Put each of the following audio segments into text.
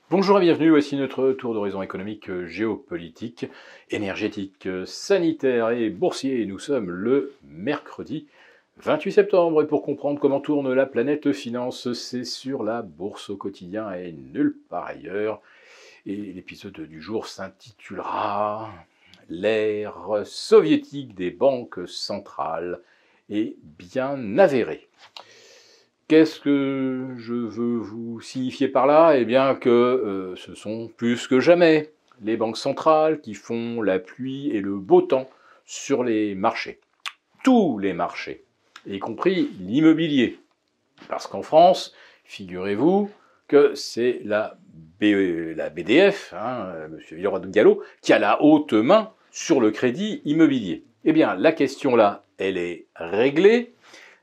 Bonjour et bienvenue, voici notre tour d'horizon économique, géopolitique, énergétique, sanitaire et boursier. Nous sommes le mercredi 28 septembre et pour comprendre comment tourne la planète finance, c'est sur la bourse au quotidien et nulle part ailleurs. Et l'épisode du jour s'intitulera « L'ère soviétique des banques centrales est bien avérée ». Qu'est-ce que je veux vous signifier par là? Eh bien que ce sont plus que jamais les banques centrales qui font la pluie et le beau temps sur les marchés. Tous les marchés, y compris l'immobilier. Parce qu'en France, figurez-vous que c'est la BDF, M. Villeroy-de-Galhau, qui a la haute main sur le crédit immobilier. Eh bien, la question là, elle est réglée.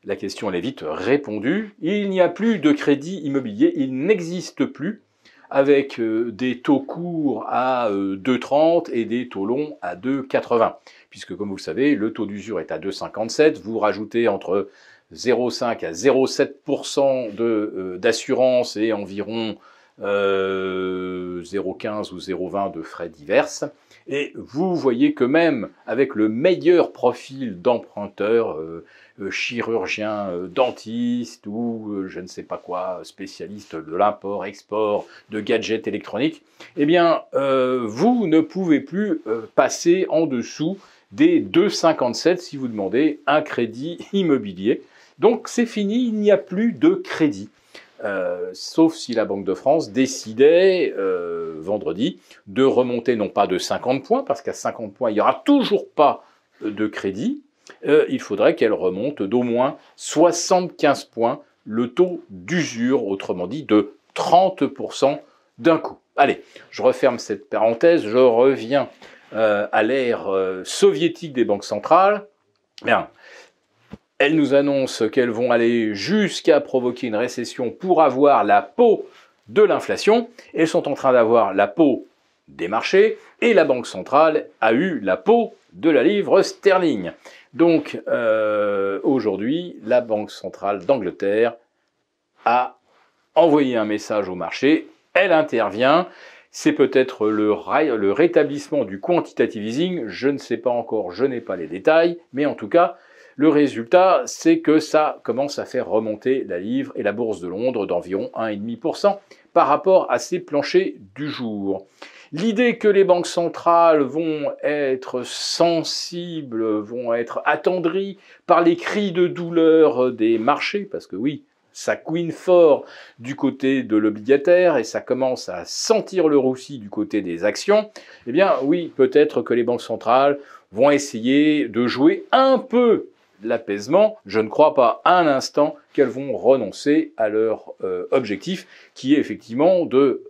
La question elle est vite répondue. Il n'y a plus de crédit immobilier, il n'existe plus, avec des taux courts à 2,30 et des taux longs à 2,80. Puisque comme vous le savez, le taux d'usure est à 2,57, vous rajoutez entre 0,5 à 0,7% d'assurance et environ 0,15 ou 0,20 de frais divers. Et vous voyez que même avec le meilleur profil d'emprunteur, chirurgien, dentiste ou je ne sais pas quoi, spécialiste de l'import-export, de gadgets électroniques, eh bien, vous ne pouvez plus passer en dessous des 2,57 si vous demandez un crédit immobilier. Donc c'est fini, il n'y a plus de crédit. Sauf si la Banque de France décidait vendredi de remonter non pas de 50 points, parce qu'à 50 points il n'y aura toujours pas de crédit, il faudrait qu'elle remonte d'au moins 75 points le taux d'usure, autrement dit de 30% d'un coup. Allez, je referme cette parenthèse, je reviens à l'ère soviétique des banques centrales. Bien. Elles nous annoncent qu'elles vont aller jusqu'à provoquer une récession pour avoir la peau de l'inflation. Elles sont en train d'avoir la peau des marchés et la Banque centrale a eu la peau de la livre sterling. Donc aujourd'hui, la Banque centrale d'Angleterre a envoyé un message au marché. Elle intervient. C'est peut-être le rétablissement du quantitative easing. Je ne sais pas encore, je n'ai pas les détails, mais en tout cas, le résultat, c'est que ça commence à faire remonter la livre et la bourse de Londres d'environ 1,5% par rapport à ces planchers du jour. L'idée que les banques centrales vont être sensibles, vont être attendries par les cris de douleur des marchés, parce que oui, ça couine fort du côté de l'obligataire et ça commence à sentir le roussi du côté des actions, eh bien oui, peut-être que les banques centrales vont essayer de jouer un peu l'apaisement. Je ne crois pas un instant qu'elles vont renoncer à leur objectif, qui est effectivement de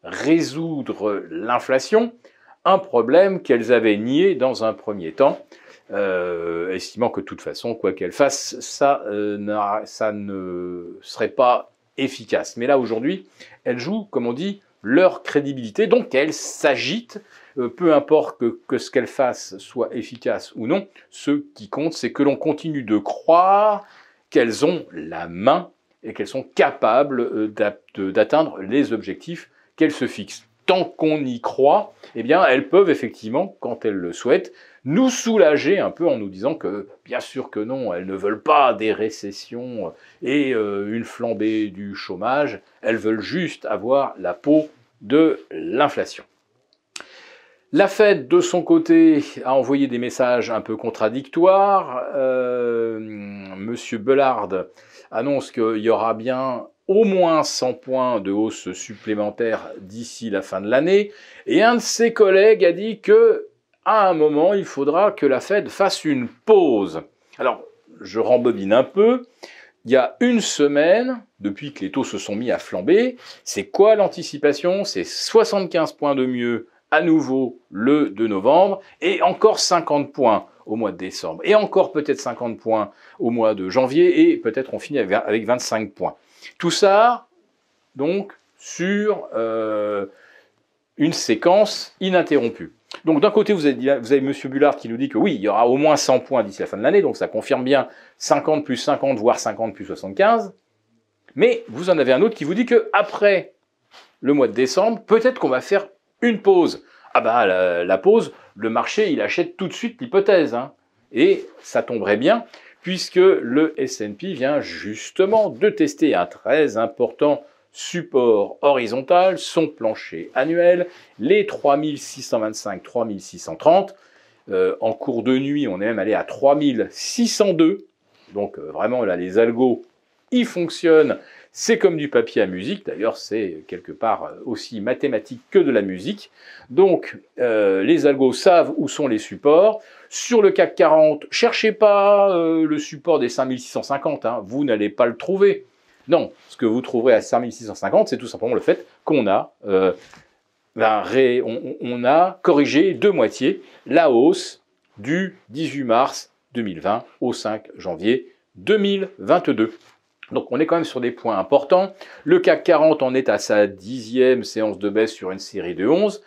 résoudre l'inflation, un problème qu'elles avaient nié dans un premier temps, estimant que de toute façon, quoi qu'elles fassent, ça ne serait pas efficace. Mais là, aujourd'hui, elles jouent, comme on dit, leur crédibilité, donc elles s'agitent, peu importe que ce qu'elles fassent soit efficace ou non, ce qui compte, c'est que l'on continue de croire qu'elles ont la main et qu'elles sont capables d'atteindre les objectifs qu'elles se fixent. Tant qu'on y croit, eh bien, elles peuvent effectivement, quand elles le souhaitent, nous soulager un peu en nous disant que, bien sûr que non, elles ne veulent pas des récessions et une flambée du chômage, elles veulent juste avoir la peau de l'inflation. La Fed, de son côté, a envoyé des messages un peu contradictoires. Monsieur Bullard annonce qu'il y aura bien au moins 100 points de hausse supplémentaire d'ici la fin de l'année. Et un de ses collègues a dit que, à un moment, il faudra que la Fed fasse une pause. Alors, je rembobine un peu. Il y a une semaine, depuis que les taux se sont mis à flamber, c'est quoi l'anticipation? C'est 75 points de mieux à nouveau le 2 novembre, et encore 50 points au mois de décembre, et encore peut-être 50 points au mois de janvier, et peut-être on finit avec 25 points. Tout ça, donc, sur une séquence ininterrompue. Donc d'un côté, vous avez M. Bullard qui nous dit que oui, il y aura au moins 100 points d'ici la fin de l'année, donc ça confirme bien 50 plus 50, voire 50 plus 75, mais vous en avez un autre qui vous dit que après le mois de décembre, peut-être qu'on va faire une pause. Ah bah la pause, le marché, il achète tout de suite l'hypothèse. Hein. Et ça tomberait bien, puisque le S&P vient justement de tester un très important support horizontal, son plancher annuel, les 3625-3630. En cours de nuit, on est même allé à 3602. Donc vraiment, là, les algos, ils fonctionnent. C'est comme du papier à musique. D'ailleurs, c'est quelque part aussi mathématique que de la musique. Donc, les algos savent où sont les supports. Sur le CAC 40, cherchez pas le support des 5650. Hein, vous n'allez pas le trouver. Non, ce que vous trouverez à 5650, c'est tout simplement le fait qu'on a... on a corrigé de moitié la hausse du 18 mars 2020 au 5 janvier 2022. Donc on est quand même sur des points importants. Le CAC 40 en est à sa 10e séance de baisse sur une série de 11.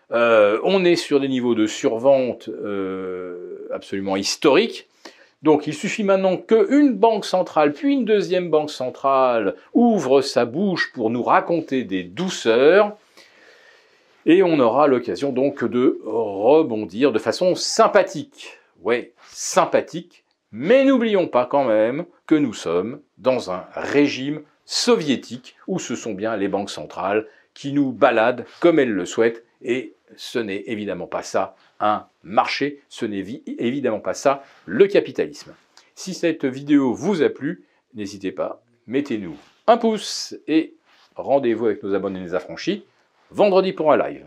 On est sur des niveaux de survente absolument historiques. Donc il suffit maintenant qu'une banque centrale, puis une deuxième banque centrale ouvre sa bouche pour nous raconter des douceurs. Et on aura l'occasion donc de rebondir de façon sympathique. Ouais, sympathique, mais n'oublions pas quand même que nous sommes dans un régime soviétique où ce sont bien les banques centrales qui nous baladent comme elles le souhaitent, et ce n'est évidemment pas ça un marché, ce n'est évidemment pas ça le capitalisme. Si cette vidéo vous a plu, n'hésitez pas, mettez-nous un pouce et rendez-vous avec nos abonnés affranchis vendredi pour un live.